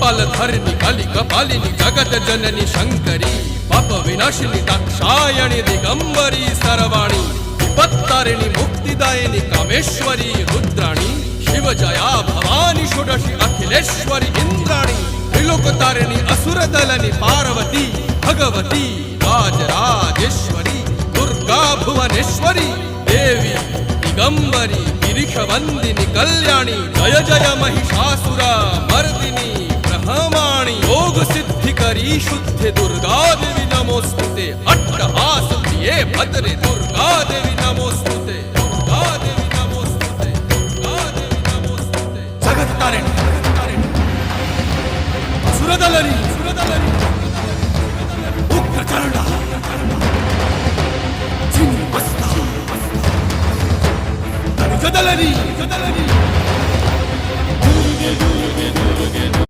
कपालधरिणि कलि कपालिनि जगत जननी शंकरी पाप विनाशिनी दाक्षायणी दिगंबरी सर्वाणी विपत्तारिणी मुक्तिदायिनी कामेश्वरी रुद्राणी शिव जया भवानी षोडशी अखिलेश्वरी इंद्राणी त्रिलोकतारिणी असुरदलनि पार्वती भगवती राजराजेश्वरी दुर्गा भुवनेश्वरी देवी दिगंबरी गिरिशवंदिनी कल्याणी जय जय महिषासुर मर्दिनी ब्रह्माणी योग सिद्धिकरी शुद्धि दुर्गा देवी नमोस्तुते अट्टहास प्रिये भद्रे दुर्गा देवी नमोस्तुते दुर्गा देवी नमोस्तुते दुर्गा देवी नमोस्तुते जगत तारिणी सुरदलनी उग्रचरण चिन्मस्ता जदलनी